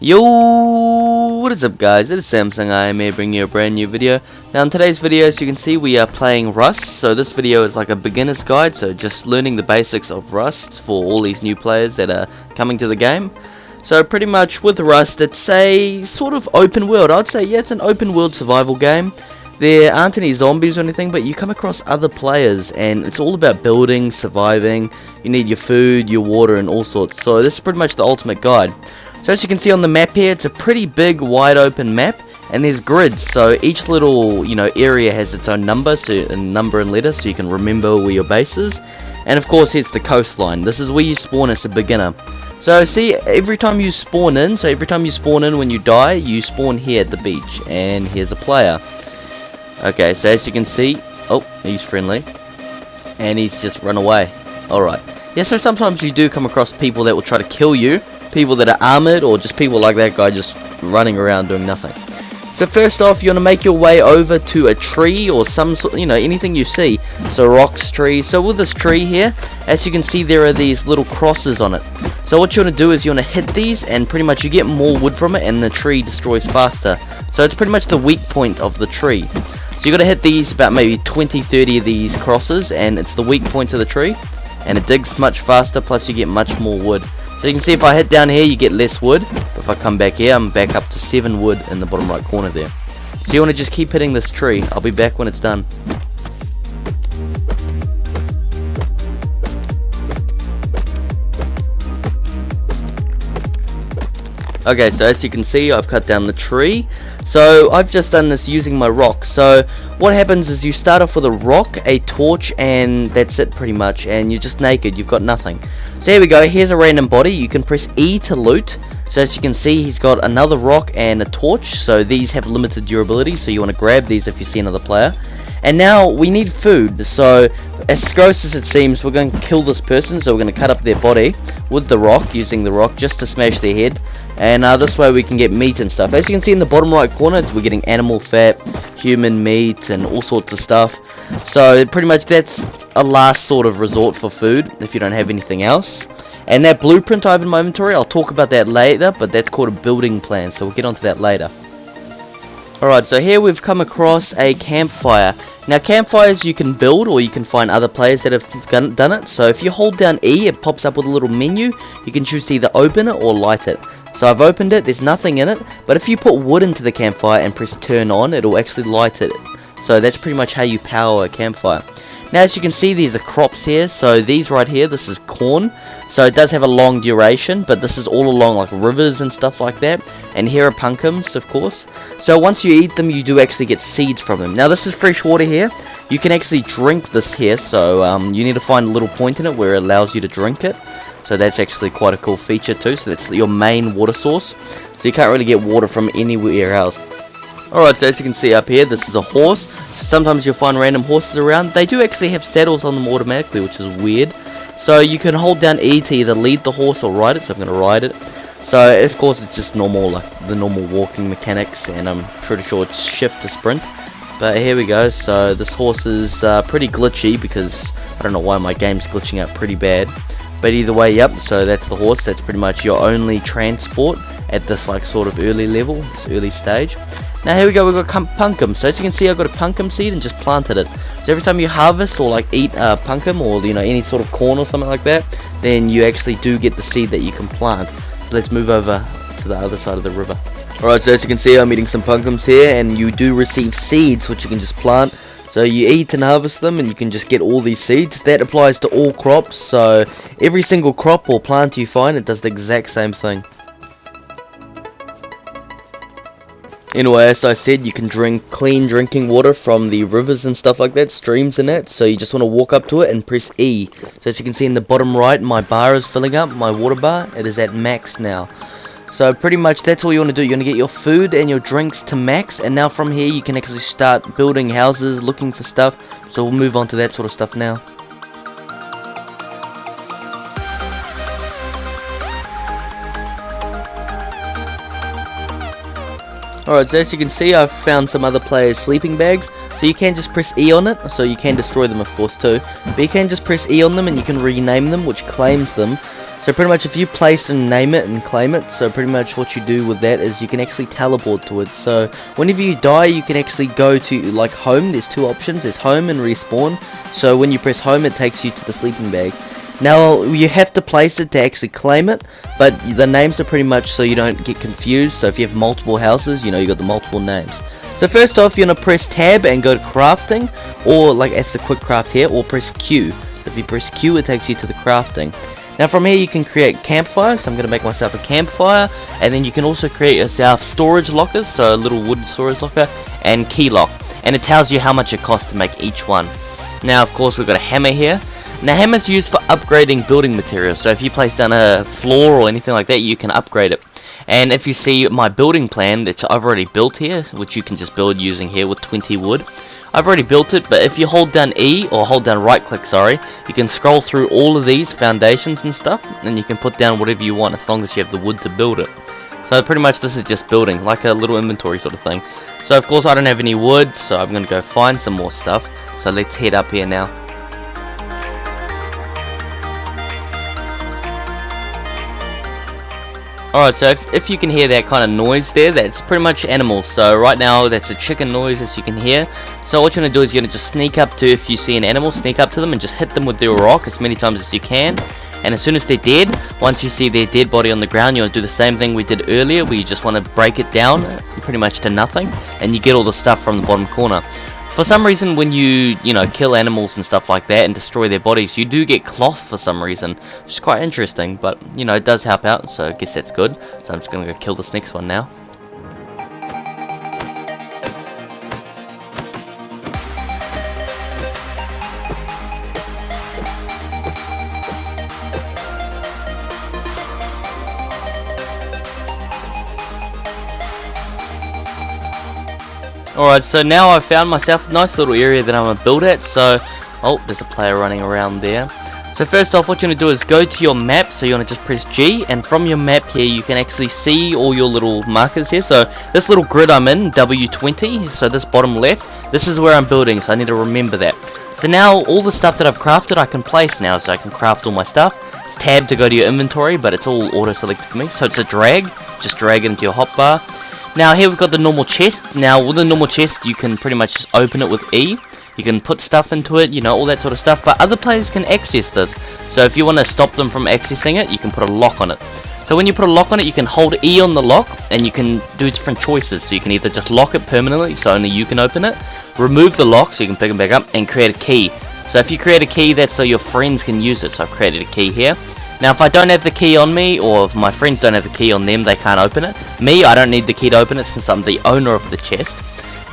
Yo, what is up guys, it is Samsungiam here bringing you a brand new video. Now in today's video, as you can see, we are playing Rust. So this video is like a beginner's guide, so just learning the basics of Rust for all these new players that are coming to the game. So pretty much with Rust, it's a sort of open world. I'd say, yeah, it's an open world survival game. There aren't any zombies or anything, but you come across other players and it's all about building, surviving. You need your food, your water and all sorts. So this is pretty much the ultimate guide. So as you can see on the map here, it's a pretty big wide open map and there's grids, so each little area has its own number, so a number and letter, so you can remember where your base is. And of course it's the coastline. This is where you spawn as a beginner. So see, every time you spawn in, when you die, you spawn here at the beach, and here's a player. Okay, so as you can see, oh, he's friendly, and he's just run away. Alright, yeah, so sometimes you do come across people that will try to kill you, people that are armored, or just people like that guy just running around doing nothing. So first off, you want to make your way over to a tree or some sort, anything you see. So rocks, trees. So with this tree here, as you can see, there are these little crosses on it. So what you want to do is you want to hit these, and pretty much you get more wood from it, and the tree destroys faster. So it's pretty much the weak point of the tree. So you got to hit these about maybe 20-30 of these crosses, and it's the weak point of the tree, and it digs much faster. Plus you get much more wood. So you can see if I hit down here, you get less wood. But if I come back here, I'm back up to 7 wood in the bottom right corner there. So you want to just keep hitting this tree. I'll be back when it's done. Okay, so as you can see, I've cut down the tree. So I've just done this using my rock. So what happens is you start off with a rock, a torch, and that's it pretty much. And you're just naked, you've got nothing. So here we go, here's a random body. You can press E to loot. So as you can see, he's got another rock and a torch. So these have limited durability, so you want to grab these if you see another player. And now we need food. So as gross as it seems, we're going to kill this person. So we're going to cut up their body with the rock, using the rock just to smash their head. And this way we can get meat and stuff. As you can see in the bottom right corner, we're getting animal fat, human meat, and all sorts of stuff. So pretty much that's a last sort of resort for food if you don't have anything else. And that blueprint I have in my inventory, I'll talk about that later, but that's called a building plan, so we'll get onto that later. Alright, so here we've come across a campfire. Now campfires you can build, or you can find other players that have done it. So if you hold down E, it pops up with a little menu. You can choose to either open it or light it. So I've opened it, there's nothing in it, but if you put wood into the campfire and press turn on, it'll actually light it. So that's pretty much how you power a campfire. Now as you can see, there's the crops here. So these right here, this is corn. So it does have a long duration, but this is all along like rivers and stuff like that. And here are pumpkins, of course. So once you eat them, you do actually get seeds from them. Now this is fresh water here. You can actually drink this here, so you need to find a little point in it where it allows you to drink it. So that's actually quite a cool feature too. So that's your main water source. So you can't really get water from anywhere else. Alright, so as you can see up here, this is a horse. So sometimes you'll find random horses around. They do actually have saddles on them automatically, which is weird. So you can hold down E to either lead the horse or ride it. So I'm going to ride it. So of course it's just normal, like the normal walking mechanics, and I'm pretty sure it's shift to sprint. But here we go. So this horse is pretty glitchy because I don't know why my game's glitching out pretty bad. But either way, yep, so that's the horse. That's pretty much your only transport at this like sort of early level, this early stage. Now here we go, we've got pumpkin. So as you can see, I've got a pumpkin seed and just planted it. So every time you harvest or like eat pumpkin or any sort of corn or something like that, then you actually do get the seed that you can plant. So let's move over to the other side of the river. Alright, so as you can see, I'm eating some pumpkins here, and you do receive seeds which you can just plant. So you eat and harvest them and you can just get all these seeds. That applies to all crops, so every single crop or plant you find, it does the exact same thing. Anyway, as I said, you can drink clean drinking water from the rivers and stuff like that, streams and that. So you just want to walk up to it and press E. So as you can see in the bottom right, my bar is filling up, my water bar. It is at max now. So pretty much that's all you want to do. You want to get your food and your drinks to max, and now from here you can actually start building houses, looking for stuff. So we'll move on to that sort of stuff now. Alright, so as you can see, I've found some other players' sleeping bags. So you can just press E on it, so you can destroy them of course too. But you can just press E on them and you can rename them, which claims them. So pretty much if you place and name it and claim it, so pretty much what you do with that is you can actually teleport to it. So whenever you die, you can actually go to like home. There's two options, there's home and respawn. So when you press home, it takes you to the sleeping bags. Now you have to place it to actually claim it, but the names are pretty much so you don't get confused. So if you have multiple houses, you know you got the multiple names. So first off, you're gonna press tab and go to crafting, or like as the quick craft here, or press Q. If you press Q, it takes you to the crafting. Now from here you can create campfire, so I'm going to make myself a campfire, and then you can also create yourself storage lockers, so a little wooden storage locker, and key lock, and it tells you how much it costs to make each one. Now of course we've got a hammer here. Now hammer's used for upgrading building materials, so if you place down a floor or anything like that, you can upgrade it. And if you see my building plan that I've already built here, which you can just build using here with 20 wood, I've already built it, but if you hold down E, or hold down right click, sorry, you can scroll through all of these foundations and stuff, and you can put down whatever you want as long as you have the wood to build it. So pretty much this is just building, like a little inventory sort of thing. So of course I don't have any wood, so I'm going to go find some more stuff. So let's head up here now. Alright, so if you can hear that kind of noise there, that's pretty much animals. So right now that's a chicken noise, as you can hear. So what you're going to do is you're going to just sneak up to, if you see an animal, sneak up to them and just hit them with your rock as many times as you can. And as soon as they're dead, once you see their dead body on the ground, you want to do the same thing we did earlier, where you just want to break it down pretty much to nothing, and you get all the stuff from the bottom corner. For some reason, when you kill animals and stuff like that and destroy their bodies, you do get cloth for some reason, which is quite interesting, but it does help out, so I guess that's good. So I'm just gonna go kill this next one now. Alright, so now I've found myself a nice little area that I'm going to build at. So, oh, there's a player running around there. So first off, what you want to do is go to your map. So you want to just press G, and from your map here you can actually see all your little markers here. So this little grid I'm in, W20, so this bottom left, this is where I'm building, so I need to remember that. So now all the stuff that I've crafted I can place now, so I can craft all my stuff. It's tab to go to your inventory, but it's all auto selected for me. So it's a drag, just drag it into your hotbar. Now here we've got the normal chest. Now with the normal chest you can pretty much just open it with E. You can put stuff into it, all that sort of stuff, but other players can access this. So if you want to stop them from accessing it, you can put a lock on it. So when you put a lock on it, you can hold E on the lock, and you can do different choices. So you can either just lock it permanently, so only you can open it, remove the lock so you can pick it back up, and create a key. So if you create a key, that's so your friends can use it. So I've created a key here. Now if I don't have the key on me, or if my friends don't have the key on them, they can't open it. Me, I don't need the key to open it since I'm the owner of the chest.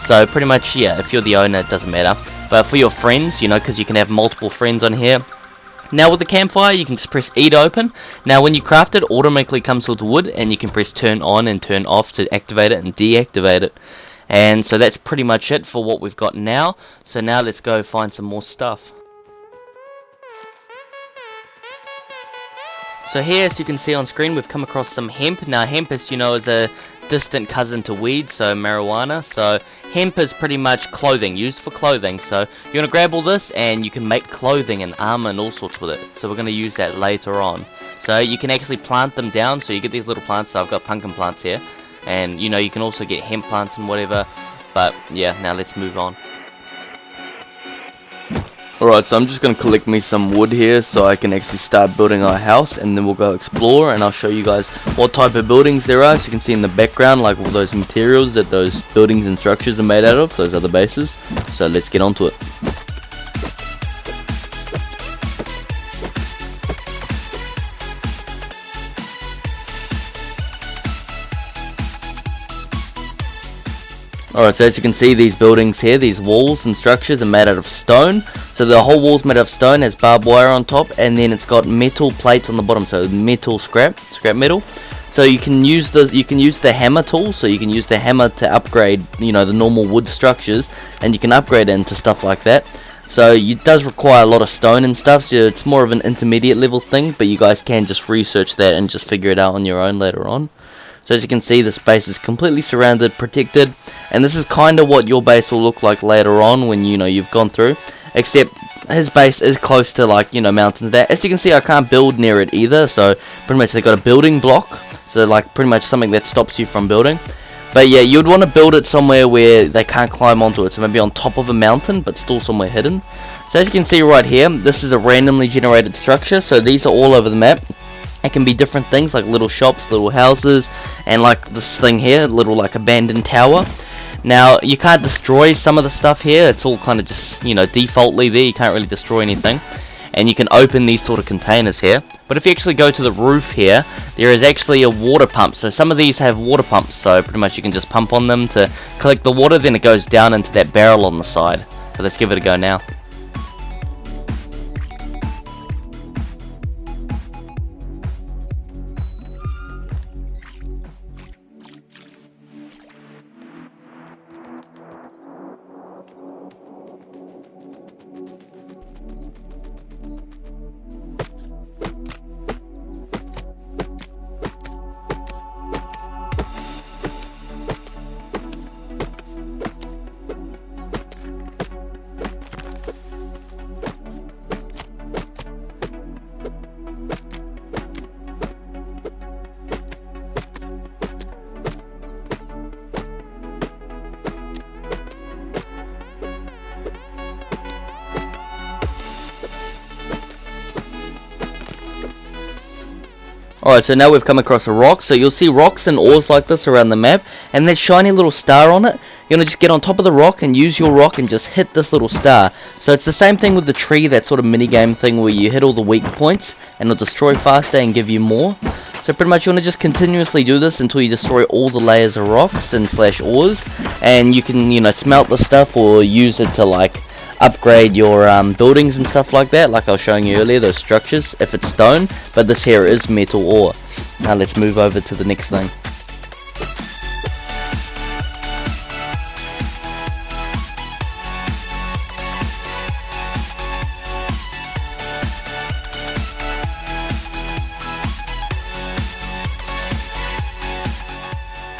So pretty much, yeah, if you're the owner, it doesn't matter. But for your friends, because you can have multiple friends on here. Now with the campfire, you can just press E to open. Now when you craft it, automatically comes with wood, and you can press turn on and turn off to activate it and deactivate it. And so that's pretty much it for what we've got now. So now let's go find some more stuff. So here, as you can see on screen, we've come across some hemp. Now hemp is, is a distant cousin to weed, so marijuana. So hemp is pretty much clothing, used for clothing. So you're going to grab all this and you can make clothing and armor and all sorts with it. So we're going to use that later on. So you can actually plant them down, so you get these little plants. So I've got pumpkin plants here. And you can also get hemp plants and whatever. But yeah, now let's move on. Alright, so I'm just going to collect me some wood here so I can actually start building our house, and then we'll go explore and I'll show you guys what type of buildings there are. So you can see in the background, like all those materials that those buildings and structures are made out of, those are the bases. So let's get onto it. Alright, so as you can see, these buildings here, these walls and structures are made out of stone. So the whole wall's made out of stone, has barbed wire on top, and then it's got metal plates on the bottom, so metal scrap metal. So you can use the hammer tool, so you can use the hammer to upgrade, the normal wood structures, and you can upgrade it into stuff like that. So it does require a lot of stone and stuff, so it's more of an intermediate level thing, but you guys can just research that and just figure it out on your own later on. So as you can see, the space is completely surrounded, protected, and this is kind of what your base will look like later on when you've gone through. Except his base is close to, like, you know, mountains there. As you can see, I can't build near it either, so pretty much they got a building block, so like pretty much something that stops you from building. But yeah, you'd want to build it somewhere where they can't climb onto it, so maybe on top of a mountain, but still somewhere hidden. So as you can see right here, this is a randomly generated structure, so these are all over the map. It can be different things like little shops, little houses, and like this thing here, little like abandoned tower. Now, you can't destroy some of the stuff here, it's all kind of just, you know, defaultly there, you can't really destroy anything. And you can open these sort of containers here. But if you actually go to the roof here, there is actually a water pump. So some of these have water pumps, so pretty much you can just pump on them to collect the water, then it goes down into that barrel on the side. So let's give it a go now. Alright, so now we've come across a rock, so you'll see rocks and ores like this around the map, and that shiny little star on it, you're going to just get on top of the rock and use your rock and just hit this little star. So it's the same thing with the tree, that sort of minigame thing where you hit all the weak points, and it'll destroy faster and give you more. So pretty much you want to just continuously do this until you destroy all the layers of rocks and slash ores, and you can, you know, smelt the stuff or use it to like upgrade your buildings and stuff like that, like I was showing you earlier, those structures, if it's stone, but this here is metal ore. Now let's move over to the next thing.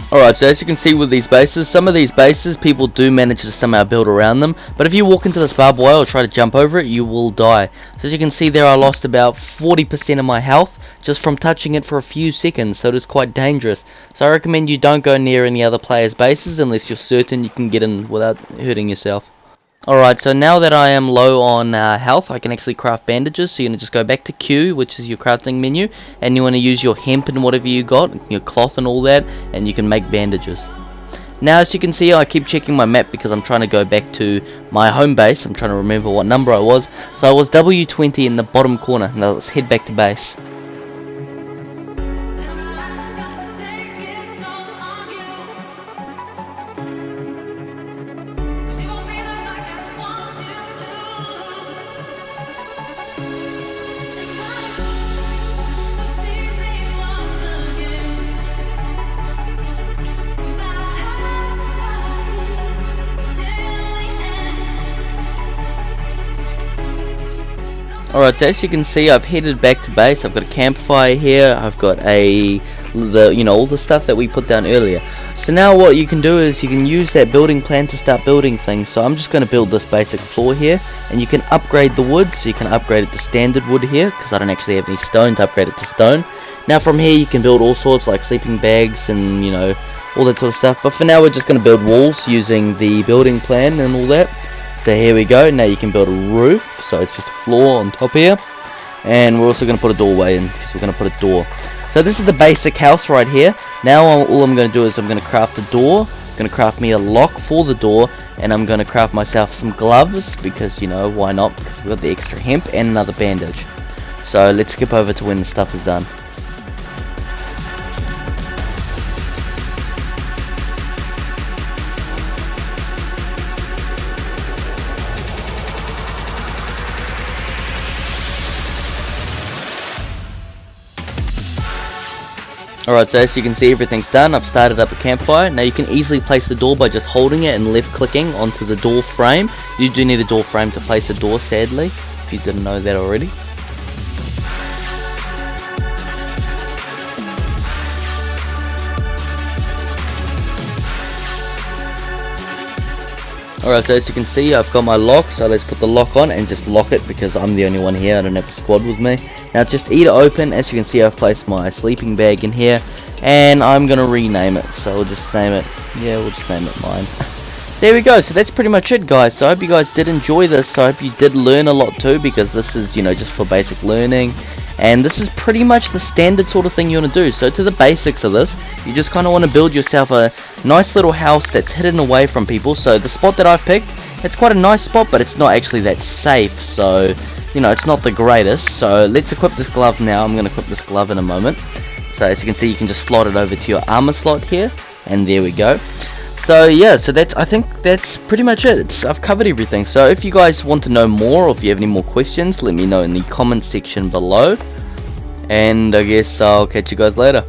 Alright, so as you can see with these bases, some of these bases people do manage to somehow build around them, but if you walk into this barbed wire or try to jump over it, you will die. So as you can see there, I lost about 40% of my health just from touching it for a few seconds, so it is quite dangerous. So I recommend you don't go near any other players' bases unless you're certain you can get in without hurting yourself. Alright, so now that I am low on health, I can actually craft bandages. So you're going to just go back to Q, which is your crafting menu, and you want to use your hemp and whatever you got, your cloth and all that, and you can make bandages. Now as you can see, I keep checking my map because I'm trying to go back to my home base. I'm trying to remember what number I was. So I was W20 in the bottom corner. Now let's head back to base. Alright, so as you can see, I've headed back to base. I've got a campfire here. I've got all the stuff that we put down earlier. So now what you can do is you can use that building plan to start building things. So I'm just going to build this basic floor here, and you can upgrade the wood. So you can upgrade it to standard wood here, because I don't actually have any stone to upgrade it to stone. Now from here you can build all sorts like sleeping bags and, you know, all that sort of stuff. But for now we're just going to build walls using the building plan and all that. So here we go. Now you can build a roof, so it's just a floor on top here, and we're also going to put a doorway in because we're going to put a door. So this is the basic house right here. Now all I'm going to do is I'm going to craft a door. I'm going to craft me a lock for the door, and I'm going to craft myself some gloves because, you know, why not, because we've got the extra hemp and another bandage. So let's skip over to when the stuff is done. Alright, so as you can see, everything's done. I've started up the campfire. Now you can easily place the door by just holding it and left clicking onto the door frame. You do need a door frame to place a door, sadly, if you didn't know that already. Alright, so as you can see, I've got my lock, so let's put the lock on and just lock it because I'm the only one here. I don't have a squad with me. Now just eat it open. As you can see, I've placed my sleeping bag in here, and I'm gonna rename it. So we'll just name it, yeah, we'll just name it mine. So there we go. So that's pretty much it, guys. So I hope you guys did enjoy this. So I hope you did learn a lot too, because this is, you know, just for basic learning. And this is pretty much the standard sort of thing you want to do. So to the basics of this, you just kind of want to build yourself a nice little house that's hidden away from people. So the spot that I've picked, it's quite a nice spot, but it's not actually that safe. So, you know, it's not the greatest. So let's equip this glove now. I'm going to equip this glove in a moment. So as you can see, you can just slot it over to your armor slot here. And there we go. So yeah, so I think that's pretty much it. I've covered everything. So if you guys want to know more, or if you have any more questions, let me know in the comments section below. And I guess I'll catch you guys later.